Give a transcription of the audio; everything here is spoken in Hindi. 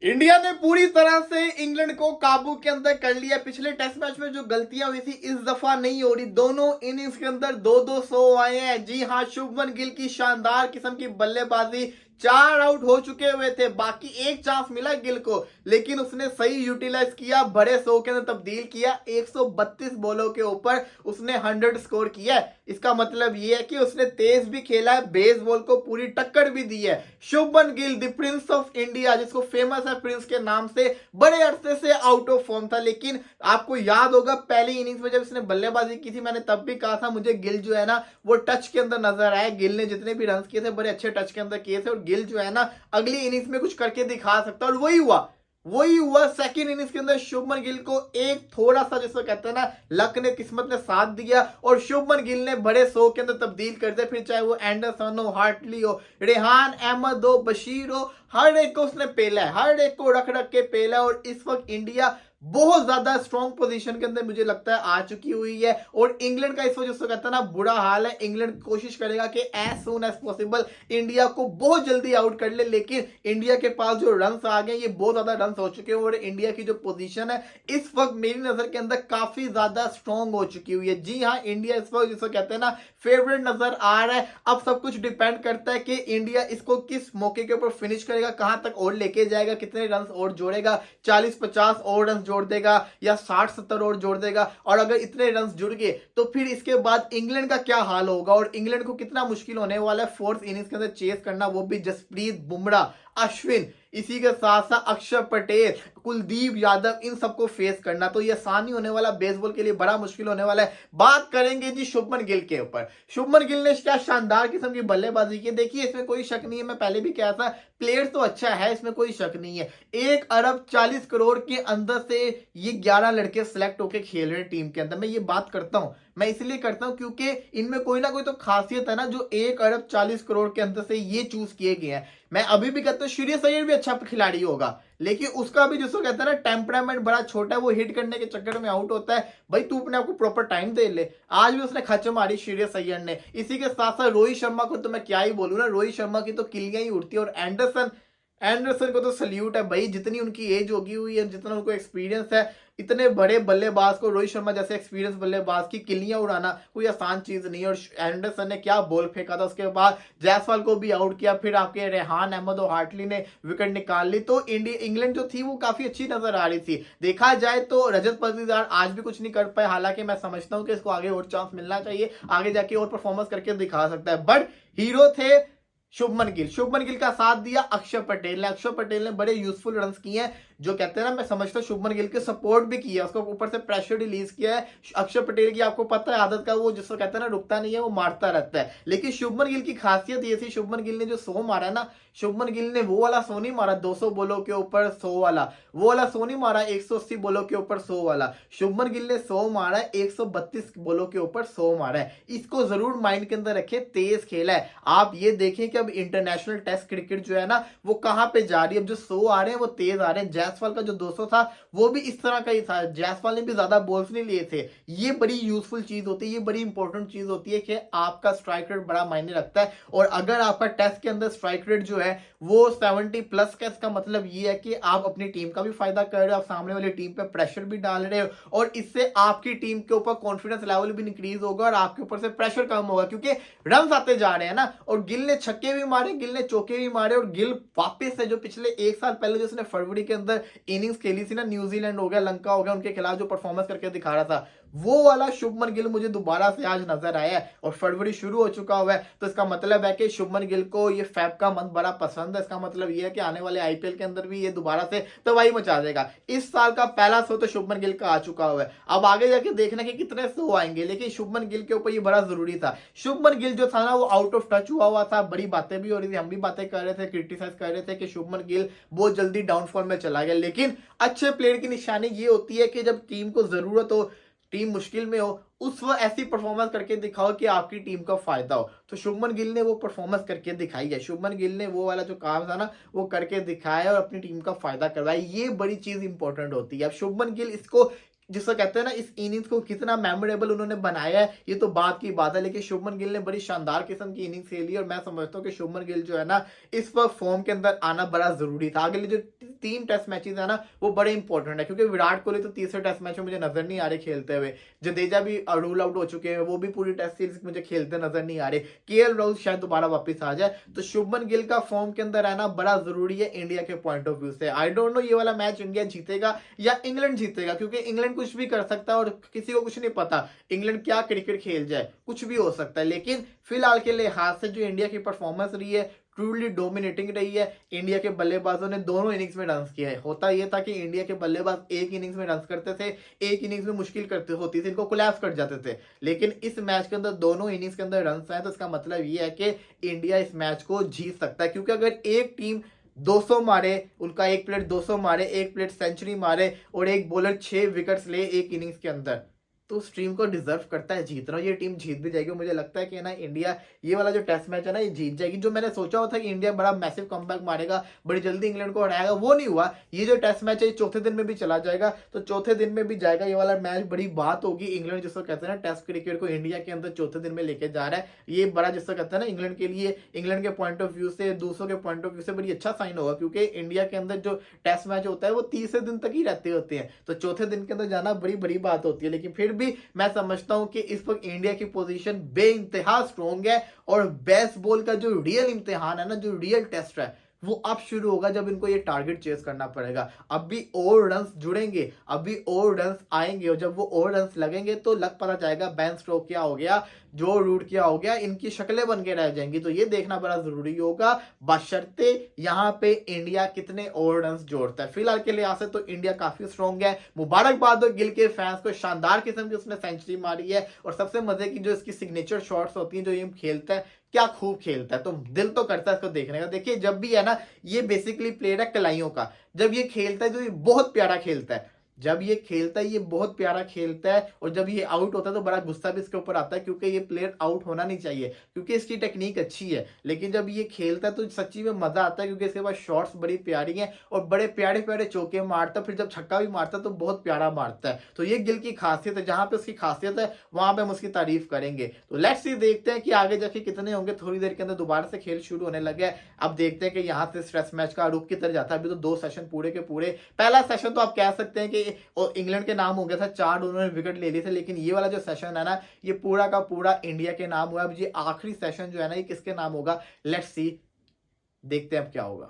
इंडिया ने पूरी तरह से इंग्लैंड को काबू के अंदर कर लिया। पिछले टेस्ट मैच में जो गलतियां हुई थी इस दफा नहीं हो रही। दोनों इनिंग्स के अंदर दो दो सौ आए हैं। जी हां, शुभमन गिल की शानदार किस्म की बल्लेबाजी। 4 आउट हो चुके हुए थे, बाकी एक चांस मिला गिल को, लेकिन उसने सही यूटिलाइज किया, बड़े 100 के अंदर तब्दील किया। 132 बॉलों के ऊपर उसने 100 स्कोर किया है। इसका मतलब यह है कि उसने तेज भी खेला है, बेसबॉल को पूरी टक्कर भी दी है। Shubman Gill the Prince of India, जिसको फेमस है प्रिंस के नाम से, बड़े अरसे से आउट ऑफ फॉर्म था। लेकिन आपको याद होगा पहली इनिंग्स में जब इसने बल्लेबाजी की थी, मैंने तब भी कहा था मुझे गिल जो है ना वो टच के अंदर नजर आया। गिल ने जितने भी रन किए थे बड़े अच्छे टच के अंदर किए थे, और गिल जो है ना अगली इनिंग्स में कुछ करके दिखा सकता है, और वही हुआ सेकंड इनिंग्स के अंदर। शुभमन गिल को एक थोड़ा सा, जिसको कहते हैं ना, लक ने, किस्मत ने साथ दिया, और शुभमन गिल ने बड़े 100 के अंदर तब्दील कर दिया। फिर चाहे वो एंडरसन हो, हार्टली हो, रेहान अहमद हो, बशीर हो, हर एक को उसने पेला है, हर एक को रख रख के पेला है। और इस वक्त इंडिया बहुत ज्यादा स्ट्रॉन्ग पोजीशन के अंदर मुझे लगता है आ चुकी हुई है। और इंग्लैंड का इस वजह से कहता है ना बुरा हाल है। इंग्लैंड कोशिश करेगा कि as soon as possible India को बहुत जल्दी आउट कर ले, लेकिन इंडिया के पास जो रन आ गए ये बहुत ज्यादा रन हो चुके हैं, और इंडिया की जो पोजीशन है इस वक्त मेरी नजर के अंदर काफी ज्यादा स्ट्रॉन्ग हो चुकी हुई है। जी हाँ, इंडिया इस वक्त जिसको कहते हैं ना फेवरेट नजर आ रहा है। अब सब कुछ डिपेंड करता है कि इंडिया इसको किस मौके के ऊपर फिनिश करेगा, कहां तक और लेके जाएगा, कितने रन और जोड़ेगा, 40-50 और रन जोड़ देगा या 60-70 और जोड़ देगा। और अगर इतने रन जुड़ गए तो फिर इसके बाद इंग्लैंड का क्या हाल होगा, और इंग्लैंड को कितना मुश्किल होने वाला है फोर्थ इनिंग्स के अंदर चेस करना, वो भी जसप्रीत बुमराह, अश्विन, इसी के साथ साथ अक्षर पटेल, कुलदीप यादव, इन सबको फेस करना। तो ये आसान नहीं होने वाला, बेसबॉल के लिए बड़ा मुश्किल होने वाला है। बात करेंगे जी शुभमन गिल के ऊपर। शुभमन गिल ने क्या शानदार किस्म की बल्लेबाजी की। देखिए इसमें कोई शक नहीं है, मैं पहले भी कहा था प्लेयर तो अच्छा है, इसमें कोई शक नहीं है। 1 अरब 40 करोड़ के अंदर से ये 11 लड़के सिलेक्ट होकर खेल रहे हैं टीम के अंदर। मैं ये बात करता हूं, मैं इसलिए करता हूं क्योंकि इनमें कोई ना कोई तो खासियत है ना, जो 1 अरब 40 करोड़ के अंदर से ये चूज किए गए हैं। मैं अभी भी कहता हूं श्रेयस अय्यर भी अच्छा खिलाड़ी होगा, लेकिन उसका भी जिसको कहता है ना टेम्परामेंट बड़ा छोटा है, वो हिट करने के चक्कर में आउट होता है। भाई तू अपने आपको प्रॉपर टाइम दे ले। आज भी उसने खच मारी श्रेयस अय्यर ने। इसी के साथ साथ रोहित शर्मा को तो मैं क्या ही बोलूं ना, रोहित शर्मा की तो किलियां ही उड़ती है। और एंडरसन एंडरसन को तो सल्यूट है भाई, जितनी उनकी एज होगी हुई है, जितना उनको एक्सपीरियंस है, इतने बड़े बल्लेबाज को, रोहित शर्मा जैसे एक्सपीरियंस बल्लेबाज की किलियां उड़ाना कोई आसान चीज नहीं है। और एंडरसन ने क्या बॉल फेंका था, उसके बाद जायसवाल को भी आउट किया, फिर आपके रेहान अहमद और हार्टली ने विकेट निकाल ली। तो इंग्लैंड जो थी वो काफी अच्छी नजर आ रही थी। देखा जाए तो रजत पाटीदार आज भी कुछ नहीं कर पाए, हालांकि मैं समझता हूं कि इसको आगे और चांस मिलना चाहिए, आगे जाके और परफॉर्मेंस करके दिखा सकता है। बट हीरो थे शुभमन गिल का साथ दिया अक्षर पटेल ने। अक्षर पटेल ने बड़े यूजफुल रन किए हैं, जो कहते हैं ना, मैं समझता हूं शुभमन गिल के सपोर्ट भी किया, उसको ऊपर से प्रेशर रिलीज किया है। अक्षर पटेल की आपको पता है आदत का, वो जिसको कहते हैं ना रुकता नहीं है, वो मारता रहता है। लेकिन शुभमन गिल की खासियत ये थी, शुभमन गिल ने जो 100 मारा ना, शुभमन गिल ने वो वाला 100 नहीं मारा 200 बॉलों के ऊपर 100 वाला, वो वाला 100 नहीं मारा 180 बॉलों के ऊपर 100 वाला। शुभमन गिल ने 100 मारा है, 132 बॉलों के ऊपर 100 मारा है। इसको जरूर माइंड के अंदर रखे, तेज खेला है। आप ये देखें कि अब इंटरनेशनल टेस्ट क्रिकेट जो है ना वो कहां पे जा रही है। अब जो 100 आ रहे हैं वो तेज आ रहे हैं। जायसवाल का जो 200 था वो भी इस तरह का ही था, जायसवाल ने भी ज्यादा बॉल्स नहीं लिए थे। ये बड़ी यूजफुल चीज होती है, ये बड़ी इंपॉर्टेंट चीज होती है कि आपका स्ट्राइक रेट बड़ा मायने रखता है। और अगर आपका टेस्ट के अंदर स्ट्राइक रेट जो है वो 70+ का, इसका मतलब ये है कि आप अपनी टीम का भी फायदा कर रहे हो, आप सामने वाली टीम पे प्रेशर भी डाल रहे हो, और इससे आपकी टीम के ऊपर कॉन्फिडेंस लेवल भी इंक्रीज होगा और आपके ऊपर से प्रेशर कम होगा, क्योंकि रन आते जा रहे हैं ना। और गिल ने छक्के भी मारे, गिल ने चौके भी मारे, और गिल वापस से जो पिछले 1 साल पहले जो उसने फरवरी के अंदर इनिंग्स खेली थी ना, न्यूजीलैंड हो गया, लंका हो गया, उनके खिलाफ जो परफॉर्मेंस करके दिखा रहा था, वो वाला शुभमन गिल मुझे दोबारा से आज नजर आया है। और फरवरी शुरू हो चुका हुआ है, तो इसका मतलब है कि शुभमन गिल को ये फैब का मंथ बड़ा पसंद है। इसका मतलब ये है कि आने वाले आईपीएल के अंदर भी ये दोबारा से तबाही मचा देगा। इस साल का पहला 100 तो शुभमन गिल का आ चुका हुआ है, अब आगे जाके देखना कि कितने 100 आएंगे, लेकिन शुभमन गिल के ऊपर ये बड़ा जरूरी था। शुभमन गिल जो था ना वो आउट ऑफ टच हुआ था, बड़ी बातें भी हो रही थी, हम भी बातें कर रहे थे, क्रिटिसाइज कर रहे थे कि शुभमन गिल बहुत जल्दी डाउनफॉल में चला गया। लेकिन अच्छे प्लेयर की निशानी ये होती है कि जब टीम को जरूरत हो, टीम मुश्किल में हो, उस वक्त ऐसी परफॉर्मेंस करके दिखाओ कि आपकी टीम का फायदा हो। तो शुभमन गिल ने वो परफॉर्मेंस करके दिखाई है, शुभमन गिल ने वो वाला जो काम था ना वो करके दिखाया और अपनी टीम का फायदा करवाया। ये बड़ी चीज इंपॉर्टेंट होती है। अब शुभमन गिल इसको जिसको कहते हैं ना, इस इनिंग्स को कितना मेमोरेबल उन्होंने बनाया है ये तो बात की बात है। लेकिन शुभमन गिल ने बड़ी शानदार किस्म की इनिंग्स खेली और मैं समझता हूँ कि शुभमन गिल जो है ना, इस वक्त फॉर्म के अंदर आना बड़ा जरूरी था। अगले जो 3 टेस्ट मैचेस है ना, वो बड़े इंपॉर्टेंट है, क्योंकि विराट कोहली तो तीसरे टेस्ट मैच में मुझे नजर नहीं आ रहे खेलते हुए। जडेजा भी रूल आउट हो चुके हैं, वो भी पूरी टेस्ट सीरीज मुझे खेलते नजर नहीं आ रहे। केएल राहुल शायद दोबारा वापस आ जाए, तो शुभमन गिल का फॉर्म के अंदर रहना बड़ा जरूरी है इंडिया के पॉइंट ऑफ व्यू से। आई डोंट नो ये वाला मैच इंडिया जीतेगा या इंग्लैंड जीतेगा, क्योंकि इंग्लैंड कुछ भी कर सकता है और किसी को कुछ नहीं पता इंग्लैंड क्या क्रिकेट खेल जाए, कुछ भी हो सकता है। लेकिन फिलहाल के लिहाज से जो इंडिया की परफॉर्मेंस रही है, ट्रूली डोमिनेटिंग रही है। इंडिया के बल्लेबाजों ने दोनों इनिंग्स में रन किया है। होता यह था कि इंडिया के बल्लेबाज एक इनिंग्स में रन करते थे, एक इनिंग्स में मुश्किल करते होती थी, इनको कोलैप्स कर जाते थे। लेकिन इस मैच के अंदर दोनों इनिंग्स के अंदर रन आए, तो इसका मतलब यह है कि इंडिया इस मैच को जीत सकता है। क्योंकि अगर एक टीम 200 मारे, उनका एक प्लेयर 200 मारे, एक प्लेयर सेंचुरी मारे और एक बॉलर 6 विकेट्स ले एक इनिंग्स के अंदर, तो उस टीम को डिजर्व करता है जीतना। ये टीम जीत भी जाएगी। मुझे लगता है कि ना इंडिया ये वाला जो टेस्ट मैच है ना, ये जीत जाएगी। जो मैंने सोचा हुआ था कि इंडिया बड़ा मैसिव कमबैक मारेगा, बड़ी जल्दी इंग्लैंड को हराएगा, वो नहीं हुआ। ये जो टेस्ट मैच है चौथे दिन में भी चला जाएगा, तो चौथे दिन में भी जाएगा ये वाला मैच। बड़ी बात होगी। इंग्लैंड जिसको कहते हैं ना, टेस्ट क्रिकेट को इंडिया के अंदर चौथे दिन में लेके जा रहा है, ये बड़ा जिसको कहते हैं ना इंग्लैंड के लिए, इंग्लैंड के पॉइंट ऑफ व्यू से, दूसरों के पॉइंट ऑफ व्यू से बड़ी अच्छा साइन होगा। क्योंकि इंडिया के अंदर जो टेस्ट मैच होता है वो तीसरे दिन तक ही रहते होते हैं, तो चौथे दिन के अंदर जाना बड़ी बड़ी बात होती है। लेकिन फिर भी मैं समझता हूं कि इस वक्त इंडिया की पोजीशन बेइंतहा स्ट्रॉन्ग है। और बेसबॉल का जो रियल इम्तिहान है ना, जो रियल टेस्ट है, वो अब शुरू होगा जब इनको ये टारगेट चेस करना पड़ेगा। अब भी और रन्स जुड़ेंगे, अब भी और रन्स आएंगे, और जब वो और रन्स लगेंगे तो लग पता जाएगा बेन स्टोक्स क्या हो गया, जो रूट क्या हो गया, इनकी शक्लें बन के रह जाएंगी। तो ये देखना बड़ा जरूरी होगा, बशर्ते यहाँ पे इंडिया कितने और रन्स जोड़ता है। फिलहाल के लिहाज से तो इंडिया काफी स्ट्रॉन्ग है। मुबारकबाद हो गिल के फैंस को, शानदार किस्म की उसने सेंचुरी मारी है। और सबसे मजे की जो इसकी सिग्नेचर शॉट्स होती हैं, जो ये खेलता है, क्या खूब खेलता है, तो दिल तो करता है इसको देखने का। देखिए जब भी है ना, ये बेसिकली प्लेयर है कलाइयों का। जब ये खेलता है तो ये बहुत प्यारा खेलता है, जब ये खेलता है ये बहुत प्यारा खेलता है। और जब ये आउट होता है तो बड़ा गुस्सा भी इसके ऊपर आता है, क्योंकि ये प्लेयर आउट होना नहीं चाहिए, क्योंकि इसकी टेक्निक अच्छी है। लेकिन जब ये खेलता है तो सच्ची में मजा आता है, क्योंकि इसके पास शॉट्स बड़ी प्यारी हैं और बड़े प्यारे प्यारे चौके मारता है। फिर जब छक्का भी मारता है तो बहुत प्यारा मारता है। तो ये गिल की खासियत है, जहां पे उसकी खासियत है वहां पे हम उसकी तारीफ करेंगे। तो लेट्स सी, देखते हैं कि आगे जाके कितने होंगे। थोड़ी देर के अंदर दोबारा से खेल शुरू होने लगे। अब देखते हैं कि यहाँ से स्ट्रेस मैच का रुख किधर जाता है। अभी तो 2 सेशन पूरे के पूरे, पहला सेशन तो आप कह सकते हैं कि इंग्लैंड के नाम हो गया था, 4 उन्होंने विकेट ले लिए थे। लेकिन ये वाला जो सेशन है ना, ये पूरा का पूरा इंडिया के नाम हुआ। अब ये आखिरी सेशन जो है ना, ये किसके नाम होगा, लेट्स सी, देखते हैं अब क्या होगा।